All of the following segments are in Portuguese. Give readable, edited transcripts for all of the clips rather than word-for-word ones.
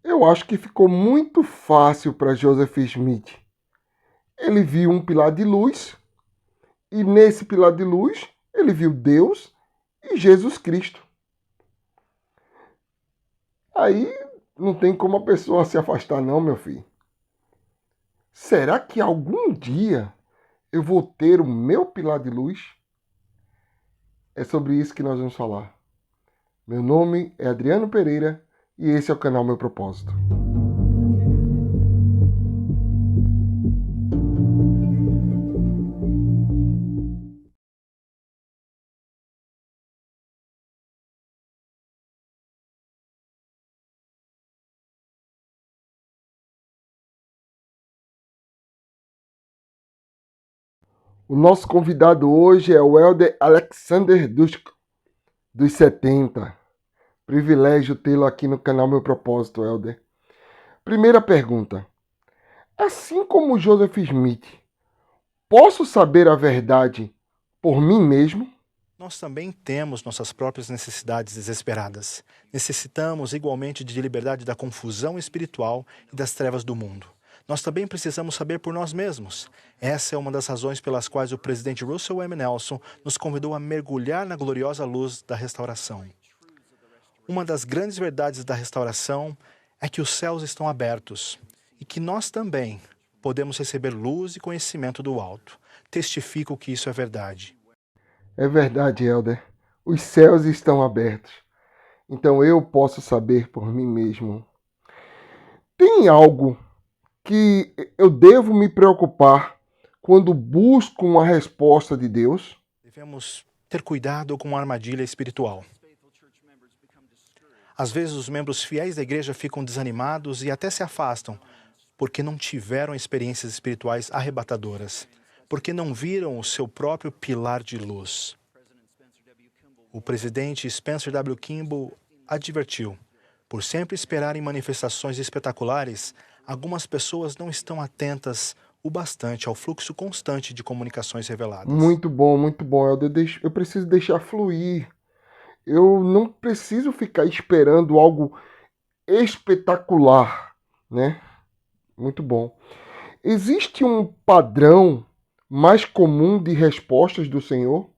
Eu acho que ficou muito fácil para Joseph Smith. Ele viu um pilar de luz e nesse pilar de luz ele viu Deus e Jesus Cristo. Aí não tem como a pessoa se afastar não, meu filho. Será que algum dia eu vou ter o meu pilar de luz? É sobre isso que nós vamos falar. Meu nome é Adriano Pereira e esse é o canal Meu Propósito. O nosso convidado hoje é o Elder Alexander Dushko, dos 70. Privilégio tê-lo aqui no canal Meu Propósito, Elder. Primeira pergunta. Assim como Joseph Smith, posso saber a verdade por mim mesmo? Nós também temos nossas próprias necessidades desesperadas. Necessitamos igualmente de liberdade da confusão espiritual e das trevas do mundo. Nós também precisamos saber por nós mesmos. Essa é uma das razões pelas quais o presidente Russell M. Nelson nos convidou a mergulhar na gloriosa luz da restauração. Uma das grandes verdades da restauração é que os céus estão abertos e que nós também podemos receber luz e conhecimento do alto. Testifico que isso é verdade. É verdade, Elder. Os céus estão abertos. Então eu posso saber por mim mesmo. Tem algo que eu devo me preocupar quando busco uma resposta de Deus? Devemos ter cuidado com a armadilha espiritual. Às vezes os membros fiéis da igreja ficam desanimados e até se afastam, porque não tiveram experiências espirituais arrebatadoras, porque não viram o seu próprio pilar de luz. O presidente Spencer W. Kimball advertiu: por sempre esperarem manifestações espetaculares, algumas pessoas não estão atentas o bastante ao fluxo constante de comunicações reveladas. Muito bom, Elder. Eu preciso deixar fluir. Eu não preciso ficar esperando algo espetacular, né? Muito bom. Existe um padrão mais comum de respostas do Senhor?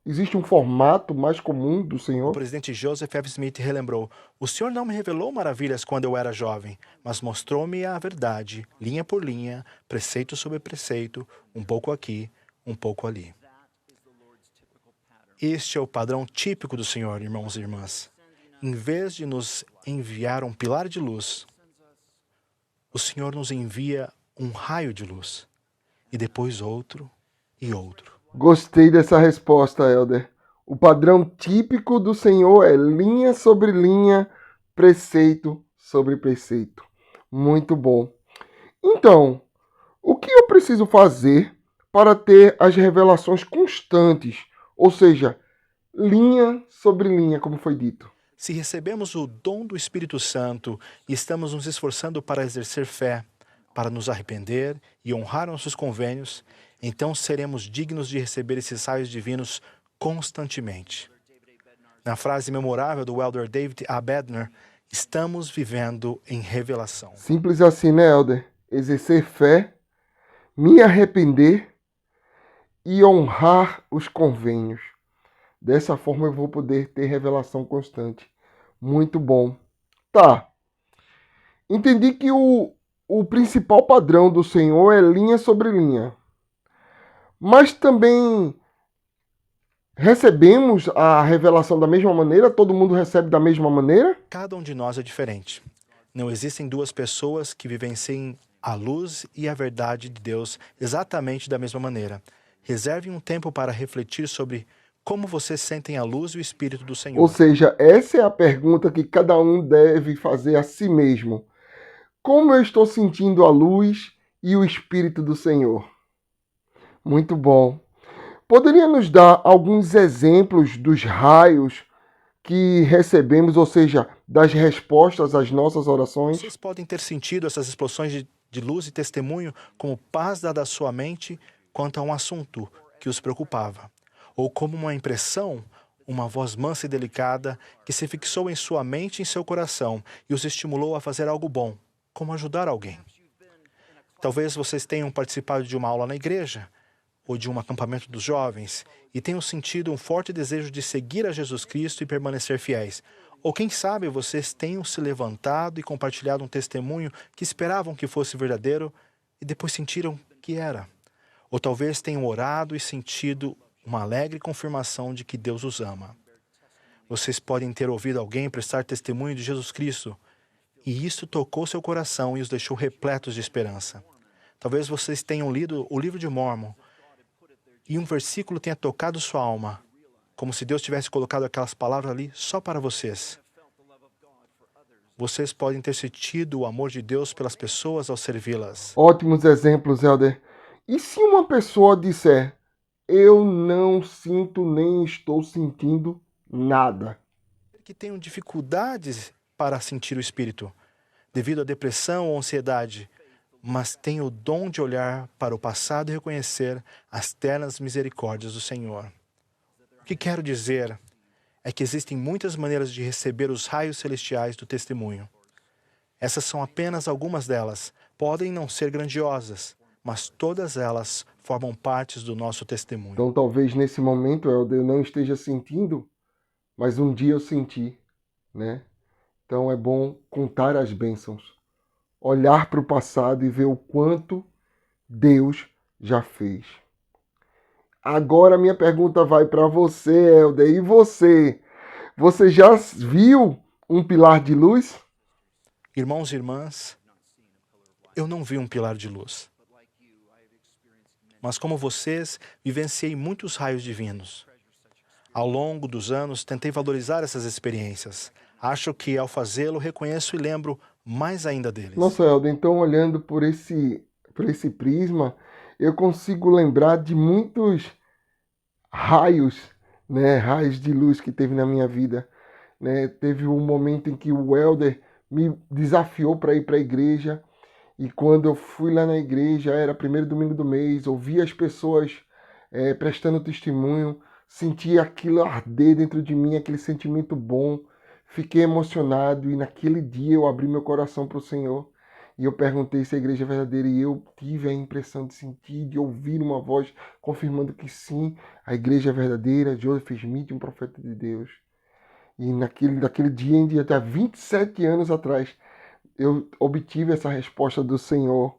Existe um formato mais comum do O Senhor? presidente Joseph F. Smith relembrou: o Senhor não me revelou maravilhas quando eu era jovem, mas mostrou-me a verdade, linha por linha, preceito sobre preceito, um pouco aqui, um pouco ali. Este é o padrão típico do Senhor, irmãos e irmãs. Em vez de nos enviar um pilar de luz, o Senhor nos envia um raio de luz, e depois outro e outro. Gostei dessa resposta, Elder. O padrão típico do Senhor é linha sobre linha, preceito sobre preceito. Muito bom. Então, o que eu preciso fazer para ter as revelações constantes? Ou seja, linha sobre linha, como foi dito. Se recebemos o dom do Espírito Santo e estamos nos esforçando para exercer fé, para nos arrepender e honrar nossos convênios, então seremos dignos de receber esses raios divinos constantemente. Na frase memorável do elder David A. Bednar, estamos vivendo em revelação. Simples assim, né, Elder? Exercer fé, me arrepender e honrar os convênios. Dessa forma eu vou poder ter revelação constante. Muito bom. Tá. Entendi que o principal padrão do Senhor é linha sobre linha. Mas também recebemos a revelação da mesma maneira? Todo mundo recebe da mesma maneira? Cada um de nós é diferente. Não existem duas pessoas que vivenciem a luz e a verdade de Deus exatamente da mesma maneira. Reserve um tempo para refletir sobre como vocês sentem a luz e o Espírito do Senhor. Ou seja, essa é a pergunta que cada um deve fazer a si mesmo. Como eu estou sentindo a luz e o Espírito do Senhor? Muito bom. Poderia nos dar alguns exemplos dos raios que recebemos, ou seja, das respostas às nossas orações? Vocês podem ter sentido essas explosões de luz e testemunho como paz dada à sua mente quanto a um assunto que os preocupava, ou como uma impressão Uma voz mansa e delicada que se fixou em sua mente e em seu coração e os estimulou a fazer algo bom, como ajudar alguém. Talvez vocês tenham participado de uma aula na igreja ou de um acampamento dos jovens e tenham sentido um forte desejo de seguir a Jesus Cristo e permanecer fiéis. Ou quem sabe vocês tenham se levantado e compartilhado um testemunho que esperavam que fosse verdadeiro e depois sentiram que era. Ou talvez tenham orado e sentido uma alegre confirmação de que Deus os ama. Vocês podem ter ouvido alguém prestar testemunho de Jesus Cristo e isso tocou seu coração e os deixou repletos de esperança. Talvez vocês tenham lido o livro de Mórmon e um versículo tenha tocado sua alma, como se Deus tivesse colocado aquelas palavras ali só para vocês. Vocês podem ter sentido o amor de Deus pelas pessoas ao servi-las. Ótimos exemplos, Helder. E se uma pessoa disser, eu não sinto nem estou sentindo nada? Que tenham dificuldades para sentir o Espírito, devido à depressão ou ansiedade, mas têm o dom de olhar para o passado e reconhecer as ternas misericórdias do Senhor. O que quero dizer é que existem muitas maneiras de receber os raios celestiais do testemunho. Essas são apenas algumas delas. Podem não ser grandiosas, mas todas elas formam partes do nosso testemunho. Então talvez nesse momento, Helder, eu não esteja sentindo, mas um dia eu senti, né? Então é bom contar as bênçãos, olhar para o passado e ver o quanto Deus já fez. Agora a minha pergunta vai para você, Helder. E você? Você já viu um pilar de luz? Irmãos e irmãs, eu não vi um pilar de luz. Mas como vocês, vivenciei muitos raios divinos. Ao longo dos anos, tentei valorizar essas experiências. Acho que, ao fazê-lo, reconheço e lembro mais ainda deles. Nossa, Helder, então olhando por esse prisma, eu consigo lembrar de muitos raios, né? Raios de luz que teve na minha vida. Né? Teve um momento em que o Helder me desafiou para ir para a igreja. E quando eu fui lá na igreja, era primeiro domingo do mês, ouvi as pessoas prestando testemunho, senti aquilo arder dentro de mim, aquele sentimento bom, fiquei emocionado e naquele dia eu abri meu coração para o Senhor e eu perguntei se a igreja é verdadeira e eu tive a impressão de sentir, de ouvir uma voz confirmando que sim, a igreja é verdadeira, Joseph Smith, um profeta de Deus. E daquele dia em diante, há 27 anos atrás, eu obtive essa resposta do Senhor.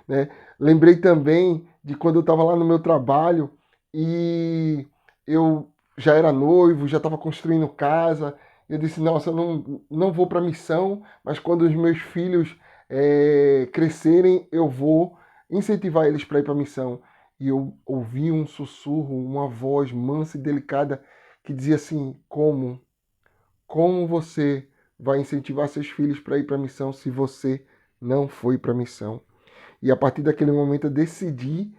Né? Lembrei também de quando eu estava lá no meu trabalho e eu já era noivo, já estava construindo casa. Eu disse, nossa, eu não vou para a missão, mas quando os meus filhos crescerem, eu vou incentivar eles para ir para a missão. E eu ouvi um sussurro, uma voz mansa e delicada que dizia assim, como você vai incentivar seus filhos para ir para a missão se você não foi para a missão? E a partir daquele momento eu decidi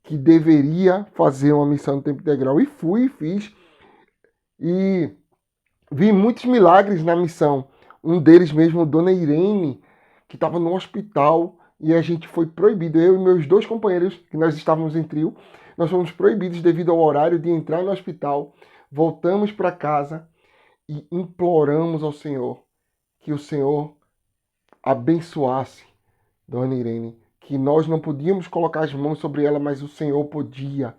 que deveria fazer uma missão no tempo integral. E fui, e fiz. E vi muitos milagres na missão. Um deles mesmo, Dona Irene, que estava no hospital e a gente foi proibido. Eu e meus dois companheiros, que nós estávamos em trio, nós fomos proibidos devido ao horário de entrar no hospital. Voltamos para casa e imploramos ao Senhor que o Senhor abençoasse Dona Irene, que nós não podíamos colocar as mãos sobre ela, mas o Senhor podia,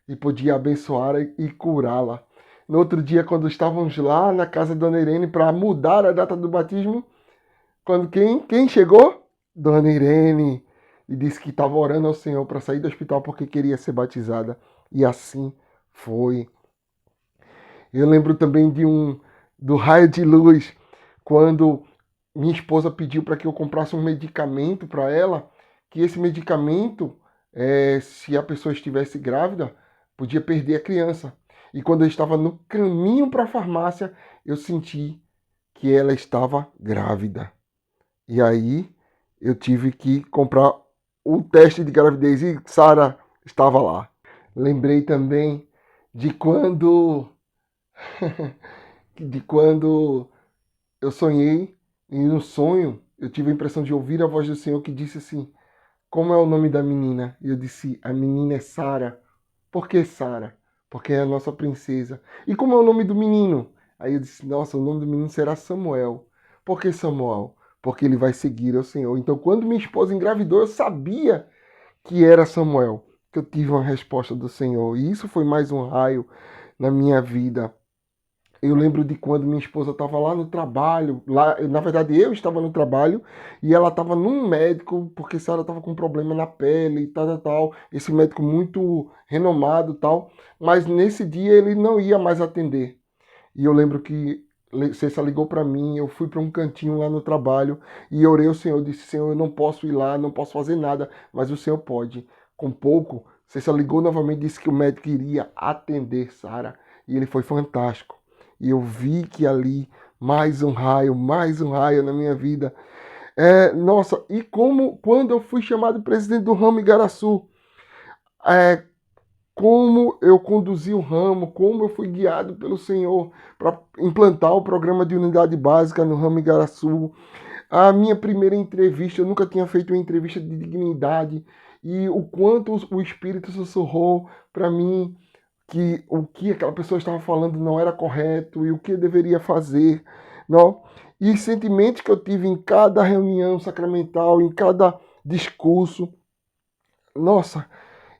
e podia abençoar e curá-la. No outro dia, quando estávamos lá na casa de Dona Irene para mudar a data do batismo, quando quem chegou? Dona Irene, e disse que estava orando ao Senhor para sair do hospital porque queria ser batizada, e assim foi. Eu lembro também do raio de luz, quando minha esposa pediu para que eu comprasse um medicamento para ela, que esse medicamento, se a pessoa estivesse grávida, podia perder a criança. E quando eu estava no caminho para a farmácia, eu senti que ela estava grávida. E aí eu tive que comprar o teste de gravidez e Sara estava lá. Lembrei também de quando eu sonhei, e no sonho eu tive a impressão de ouvir a voz do Senhor que disse assim, como é o nome da menina? E eu disse, a menina é Sara. Por que Sara? porque é a nossa princesa. E como é o nome do menino? Aí eu disse, nossa, o nome do menino será Samuel. Por que Samuel? Porque ele vai seguir ao Senhor. Então, quando minha esposa engravidou, eu sabia que era Samuel, que eu tive uma resposta do Senhor. E isso foi mais um raio na minha vida. Eu lembro de quando minha esposa estava lá no trabalho, lá, na verdade eu estava no trabalho e ela estava num médico porque a senhora estava com problema na pele e tal, tal, tal. Esse médico muito renomado e tal, mas nesse dia ele não ia mais atender. E eu lembro que Cessa ligou para mim, eu fui para um cantinho lá no trabalho e orei ao Senhor, disse, Senhor, eu não posso ir lá, não posso fazer nada, mas o Senhor pode. Com pouco, Cessa ligou novamente e disse que o médico iria atender Sara e ele foi fantástico. E eu vi que ali mais um raio na minha vida. Nossa, e como quando eu fui chamado presidente do ramo Igaraçu, é, como eu conduzi o ramo, como eu fui guiado pelo Senhor para implantar o programa de unidade básica no ramo Igaraçu. A minha primeira entrevista, eu nunca tinha feito uma entrevista de dignidade, e o quanto o Espírito sussurrou para mim que o que aquela pessoa estava falando não era correto e o que eu deveria fazer, não? E os sentimentos que eu tive em cada reunião sacramental, em cada discurso, nossa.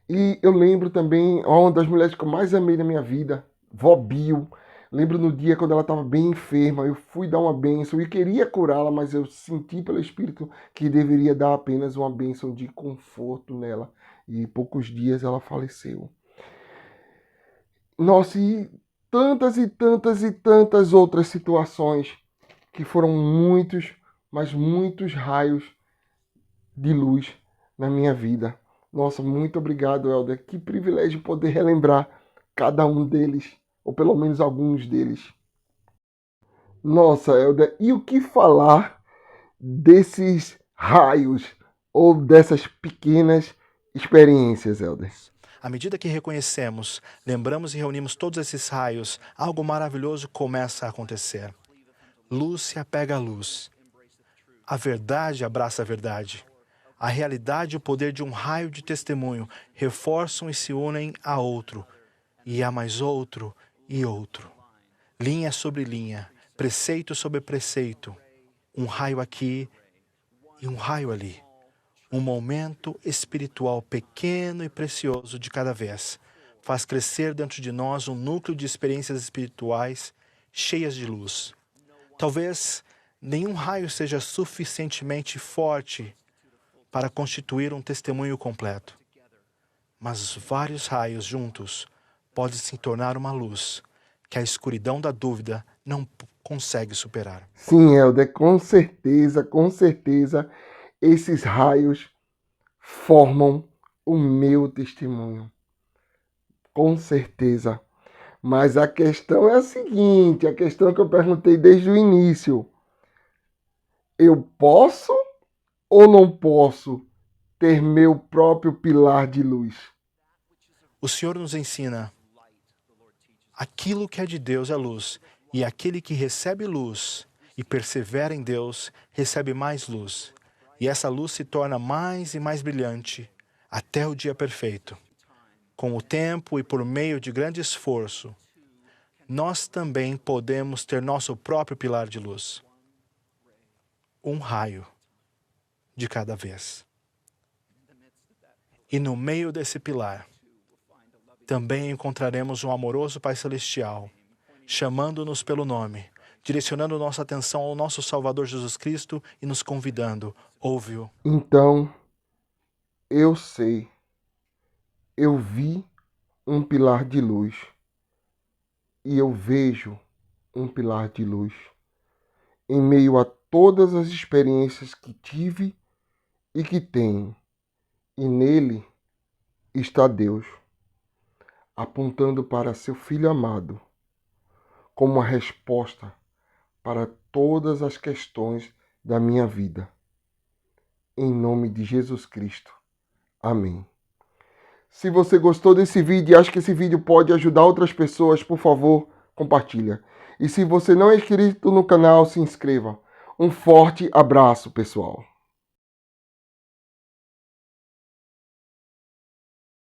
E eu lembro também, uma das mulheres que eu mais amei na minha vida, Vó Bio. Lembro no dia quando ela estava bem enferma, eu fui dar uma bênção e queria curá-la, mas eu senti pelo Espírito que deveria dar apenas uma bênção de conforto nela. E em poucos dias ela faleceu. Nossa, e tantas e tantas e tantas outras situações que foram muitos, mas muitos raios de luz na minha vida. Nossa, muito obrigado, Helder. Que privilégio poder relembrar cada um deles, ou pelo menos alguns deles. Nossa, Helder, e o que falar desses raios ou dessas pequenas experiências, Helder? À medida que reconhecemos, lembramos e reunimos todos esses raios, algo maravilhoso começa a acontecer. Luz se apega à luz. A verdade abraça a verdade. A realidade e o poder de um raio de testemunho reforçam e se unem a outro, e a mais outro e outro. Linha sobre linha, preceito sobre preceito, um raio aqui e um raio ali. Um momento espiritual pequeno e precioso de cada vez faz crescer dentro de nós um núcleo de experiências espirituais cheias de luz. Talvez nenhum raio seja suficientemente forte para constituir um testemunho completo, mas vários raios juntos podem se tornar uma luz que a escuridão da dúvida não consegue superar. Sim, Helder, com certeza, esses raios formam o meu testemunho. Com certeza. Mas a questão é a seguinte, a questão que eu perguntei desde o início. Eu posso ou não posso ter meu próprio pilar de luz? O Senhor nos ensina: aquilo que é de Deus é luz, e aquele que recebe luz e persevera em Deus recebe mais luz. E essa luz se torna mais e mais brilhante até o dia perfeito. Com o tempo e por meio de grande esforço, nós também podemos ter nosso próprio pilar de luz. Um raio de cada vez. E no meio desse pilar, também encontraremos um amoroso Pai Celestial, chamando-nos pelo nome, direcionando nossa atenção ao nosso Salvador Jesus Cristo e nos convidando, ouve-o. Então, eu sei, eu vi um pilar de luz e eu vejo um pilar de luz em meio a todas as experiências que tive e que tenho. E nele está Deus, apontando para seu Filho amado, como uma resposta para todas as questões da minha vida. Em nome de Jesus Cristo. Amém. Se você gostou desse vídeo e acha que esse vídeo pode ajudar outras pessoas, por favor, compartilha. E se você não é inscrito no canal, se inscreva. Um forte abraço, pessoal.